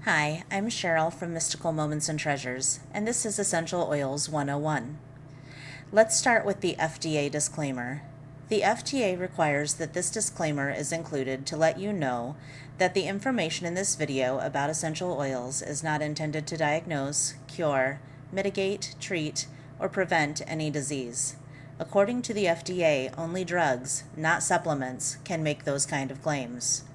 Hi, I'm Cheryl from Mystical Moments and Treasures, and this is Essential Oils 101. Let's start with the FDA disclaimer. The FDA requires that this disclaimer is included to let you know that the information in this video about essential oils is not intended to diagnose, cure, mitigate, treat, or prevent any disease. According to the FDA, only drugs, not supplements, can make those kind of claims.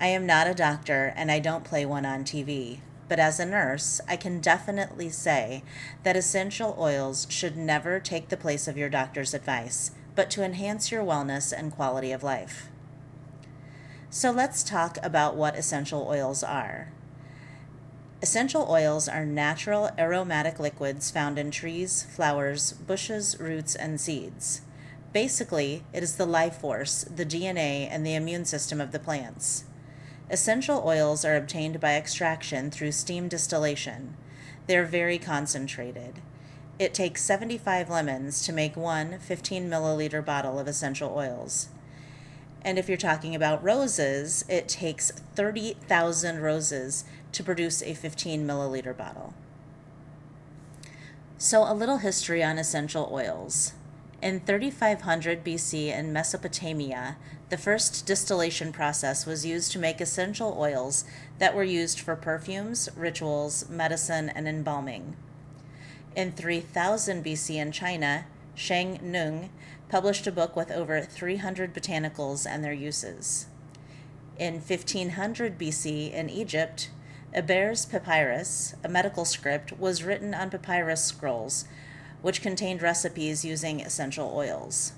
I am not a doctor and I don't play one on TV, but as a nurse, I can definitely say that essential oils should never take the place of your doctor's advice, but to enhance your wellness and quality of life. So let's talk about what essential oils are. Essential oils are natural aromatic liquids found in trees, flowers, bushes, roots, and seeds. Basically, it is the life force, the DNA, and the immune system of the plants. Essential oils are obtained by extraction through steam distillation. They're very concentrated. It takes 75 lemons to make one 15 milliliter bottle of essential oils. And if you're talking about roses, it takes 30,000 roses to produce a 15 milliliter bottle. So a little history on essential oils. In 3500 BC in Mesopotamia, the first distillation process was used to make essential oils that were used for perfumes, rituals, medicine, and embalming. In 3000 BC in China, Shang Nung published a book with over 300 botanicals and their uses. In 1500 BC in Egypt, Eber's papyrus, a medical script, was written on papyrus scrolls, which contained recipes using essential oils.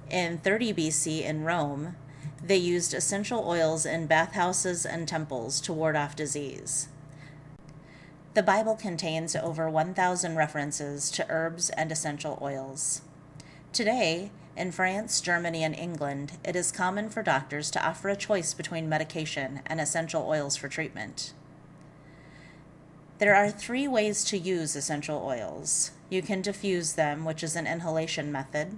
In 30 BC in Rome, they used essential oils in bathhouses and temples to ward off disease. The Bible contains over 1,000 references to herbs and essential oils. Today, in France, Germany, and England, it is common for doctors to offer a choice between medication and essential oils for treatment. There are 3 ways to use essential oils. You can diffuse them, which is an inhalation method.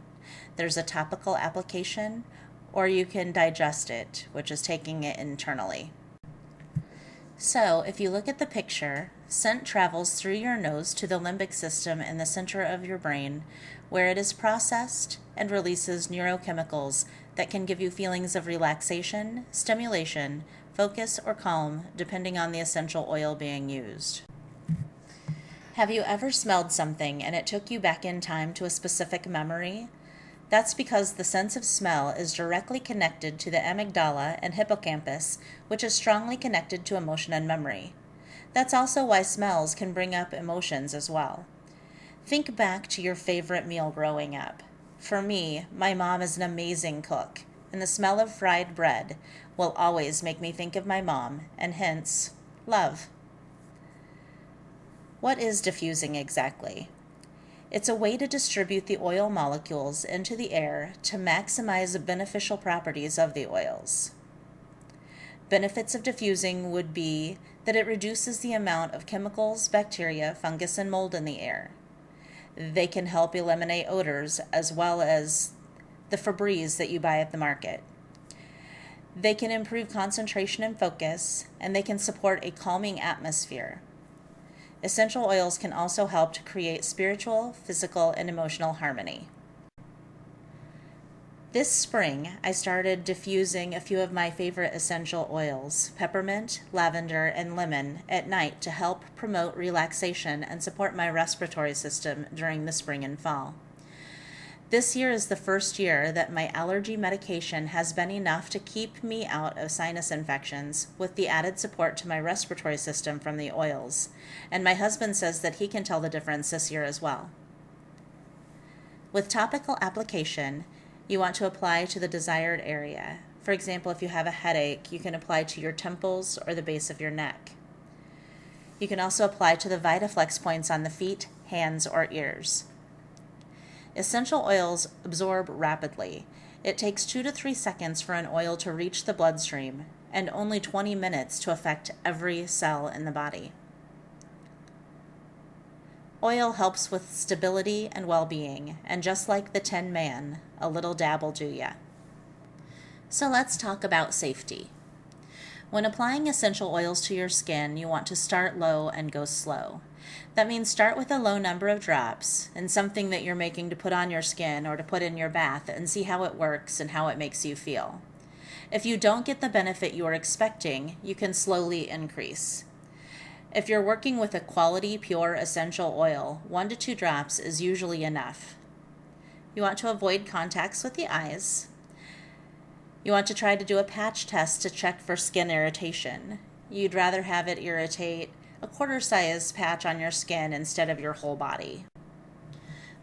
There's a topical application, or you can digest it, which is taking it internally. So, if you look at the picture, scent travels through your nose to the limbic system in the center of your brain, where it is processed and releases neurochemicals that can give you feelings of relaxation, stimulation, focus, or calm, depending on the essential oil being used. Have you ever smelled something and it took you back in time to a specific memory? That's because the sense of smell is directly connected to the amygdala and hippocampus, which is strongly connected to emotion and memory. That's also why smells can bring up emotions as well. Think back to your favorite meal growing up. For me, my mom is an amazing cook, and the smell of fried bread will always make me think of my mom, and hence, love. What is diffusing exactly? It's a way to distribute the oil molecules into the air to maximize the beneficial properties of the oils. Benefits of diffusing would be that it reduces the amount of chemicals, bacteria, fungus, and mold in the air. They can help eliminate odors as well as the Febreze that you buy at the market. They can improve concentration and focus, and they can support a calming atmosphere. Essential oils can also help to create spiritual, physical, and emotional harmony. This spring, I started diffusing a few of my favorite essential oils, peppermint, lavender, and lemon, at night to help promote relaxation and support my respiratory system during the spring and fall. This year is the first year that my allergy medication has been enough to keep me out of sinus infections, with the added support to my respiratory system from the oils. And my husband says that he can tell the difference this year as well. With topical application, you want to apply to the desired area. For example, if you have a headache, you can apply to your temples or the base of your neck. You can also apply to the VitaFlex points on the feet, hands, or ears. Essential oils absorb rapidly. It takes 2 to 3 seconds for an oil to reach the bloodstream, and only 20 minutes to affect every cell in the body. Oil helps with stability and well-being, and just like the Tin Man, a little dab will do ya. So let's talk about safety. When applying essential oils to your skin, you want to start low and go slow. That means start with a low number of drops and something that you're making to put on your skin or to put in your bath and see how it works and how it makes you feel. If you don't get the benefit you are expecting, you can slowly increase. If you're working with a quality, pure essential oil, 1 to 2 drops is usually enough. You want to avoid contacts with the eyes. You want to try to do a patch test to check for skin irritation. You'd rather have it irritate a quarter-size patch on your skin instead of your whole body.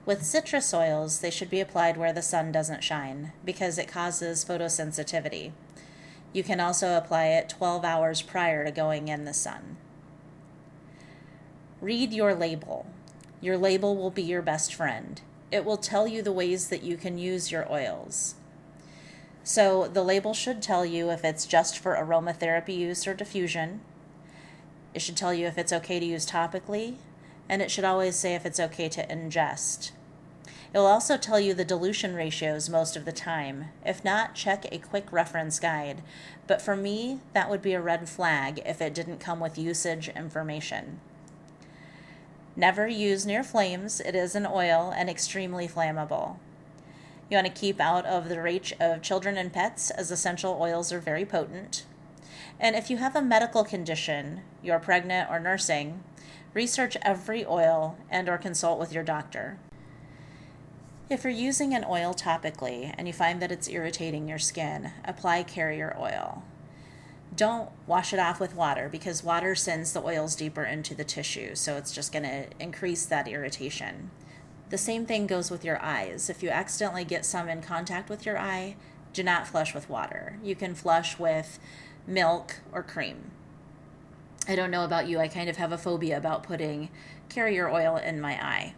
With citrus oils, they should be applied where the sun doesn't shine because it causes photosensitivity. You can also apply it 12 hours prior to going in the sun. Read your label. Your label will be your best friend. It will tell you the ways that you can use your oils. So the label should tell you if it's just for aromatherapy use or diffusion. It should tell you if it's okay to use topically, and it should always say if it's okay to ingest. It will also tell you the dilution ratios most of the time. If not, check a quick reference guide. But for me, that would be a red flag if it didn't come with usage information. Never use near flames. It is an oil and extremely flammable. You want to keep out of the reach of children and pets, as essential oils are very potent. And if you have a medical condition, you're pregnant or nursing, research every oil and or consult with your doctor. If you're using an oil topically and you find that it's irritating your skin, apply carrier oil. Don't wash it off with water because water sends the oils deeper into the tissue, so it's just going to increase that irritation. The same thing goes with your eyes. If you accidentally get some in contact with your eye, do not flush with water. You can flush with milk or cream. I don't know about you, I kind of have a phobia about putting carrier oil in my eye.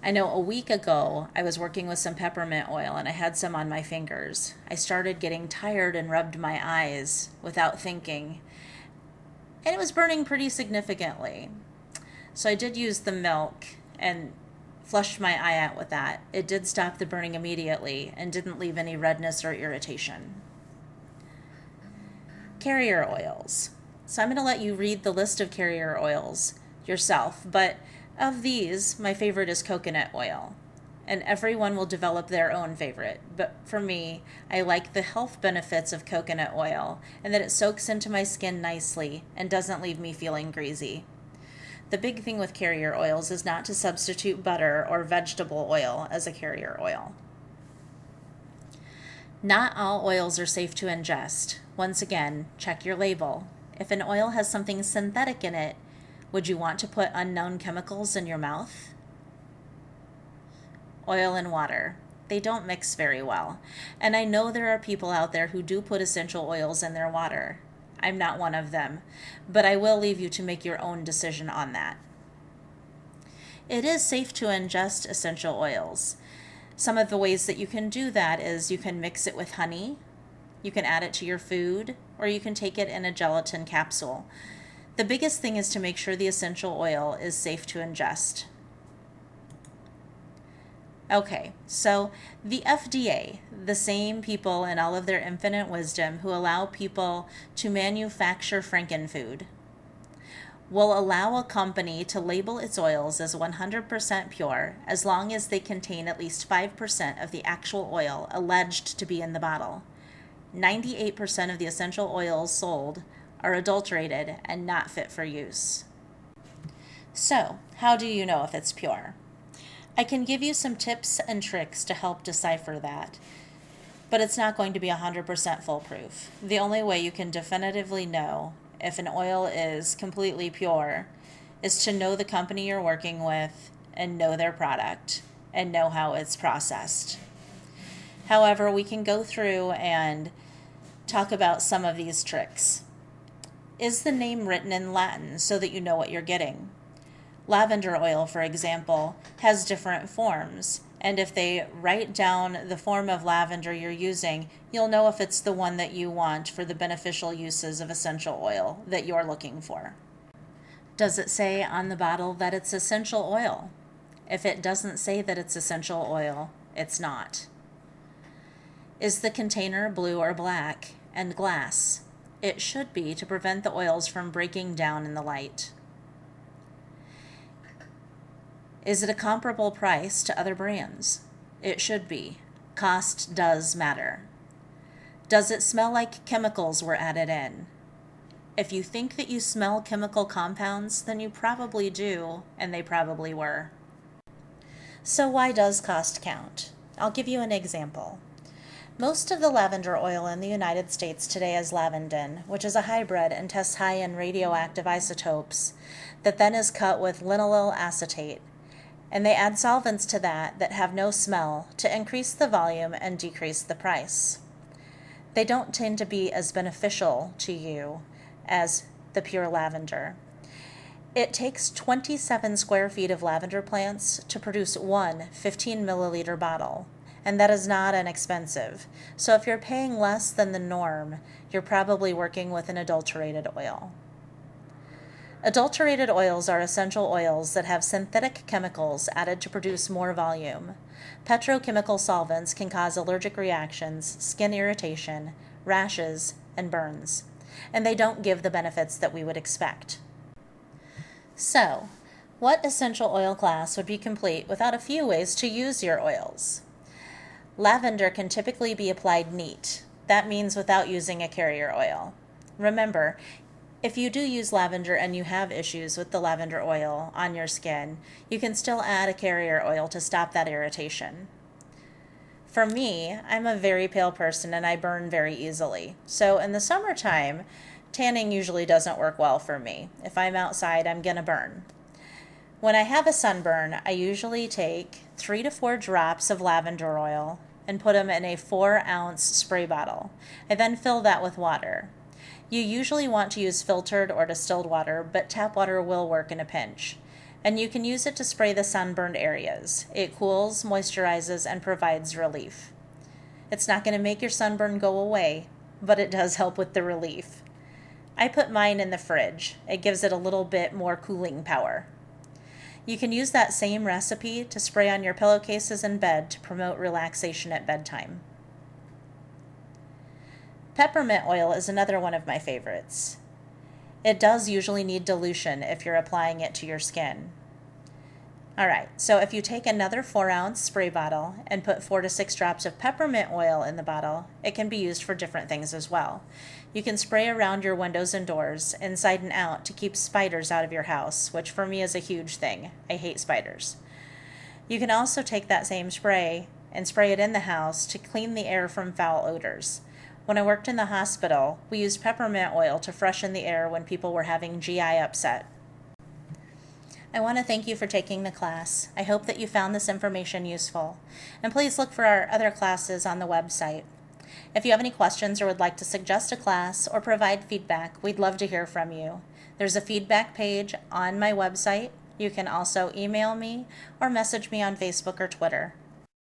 I know a week ago I was working with some peppermint oil and I had some on my fingers. I started getting tired and rubbed my eyes without thinking, and it was burning pretty significantly. So I did use the milk and flushed my eye out with that. It did stop the burning immediately and didn't leave any redness or irritation. Carrier oils. So I'm going to let you read the list of carrier oils yourself, but of these, my favorite is coconut oil, and everyone will develop their own favorite. But for me, I like the health benefits of coconut oil and that it soaks into my skin nicely and doesn't leave me feeling greasy. The big thing with carrier oils is not to substitute butter or vegetable oil as a carrier oil. Not all oils are safe to ingest. Once again, check your label. If an oil has something synthetic in it, would you want to put unknown chemicals in your mouth? Oil and water. They don't mix very well. And I know there are people out there who do put essential oils in their water. I'm not one of them, but I will leave you to make your own decision on that. It is safe to ingest essential oils. Some of the ways that you can do that is you can mix it with honey, you can add it to your food, or you can take it in a gelatin capsule. The biggest thing is to make sure the essential oil is safe to ingest. Okay, so the FDA, the same people in all of their infinite wisdom who allow people to manufacture frankenfood, will allow a company to label its oils as 100% pure as long as they contain at least 5% of the actual oil alleged to be in the bottle. 98% of the essential oils sold are adulterated and not fit for use. So, how do you know if it's pure? I can give you some tips and tricks to help decipher that, but it's not going to be 100% foolproof. The only way you can definitively know if an oil is completely pure is to know the company you're working with and know their product and know how it's processed. However, we can go through and talk about some of these tricks. Is the name written in Latin so that you know what you're getting? Lavender oil, for example, has different forms, and if they write down the form of lavender you're using, you'll know if it's the one that you want for the beneficial uses of essential oil that you're looking for. Does it say on the bottle that it's essential oil? If it doesn't say that it's essential oil, it's not. Is the container blue or black and glass? It should be to prevent the oils from breaking down in the light. Is it a comparable price to other brands? It should be. Cost does matter. Does it smell like chemicals were added in? If you think that you smell chemical compounds, then you probably do, and they probably were. So why does cost count? I'll give you an example. Most of the lavender oil in the United States today is lavandin, which is a hybrid and tests high in radioactive isotopes that then is cut with linylyl acetate, and they add solvents to that have no smell to increase the volume and decrease the price. They don't tend to be as beneficial to you as the pure lavender. It takes 27 square feet of lavender plants to produce one 15 milliliter bottle, and that is not inexpensive. So if you're paying less than the norm, you're probably working with an adulterated oil. Adulterated oils are essential oils that have synthetic chemicals added to produce more volume. Petrochemical solvents can cause allergic reactions, skin irritation, rashes, and burns, and they don't give the benefits that we would expect. So, what essential oil class would be complete without a few ways to use your oils? Lavender can typically be applied neat. That means without using a carrier oil. Remember, if you do use lavender and you have issues with the lavender oil on your skin, you can still add a carrier oil to stop that irritation. For me, I'm a very pale person and I burn very easily. So in the summertime, tanning usually doesn't work well for me. If I'm outside, I'm gonna burn. When I have a sunburn, I usually take 3 to 4 drops of lavender oil and put them in a 4-ounce spray bottle. I then fill that with water. You usually want to use filtered or distilled water, but tap water will work in a pinch. And you can use it to spray the sunburned areas. It cools, moisturizes, and provides relief. It's not going to make your sunburn go away, but it does help with the relief. I put mine in the fridge. It gives it a little bit more cooling power. You can use that same recipe to spray on your pillowcases in bed to promote relaxation at bedtime. Peppermint oil is another one of my favorites. It does usually need dilution if you're applying it to your skin. Alright, so if you take another 4-ounce spray bottle and put 4 to 6 drops of peppermint oil in the bottle, it can be used for different things as well. You can spray around your windows and doors, inside and out, to keep spiders out of your house, which for me is a huge thing. I hate spiders. You can also take that same spray and spray it in the house to clean the air from foul odors. When I worked in the hospital, we used peppermint oil to freshen the air when people were having GI upset. I want to thank you for taking the class. I hope that you found this information useful. And please look for our other classes on the website. If you have any questions or would like to suggest a class or provide feedback, we'd love to hear from you. There's a feedback page on my website. You can also email me or message me on Facebook or Twitter.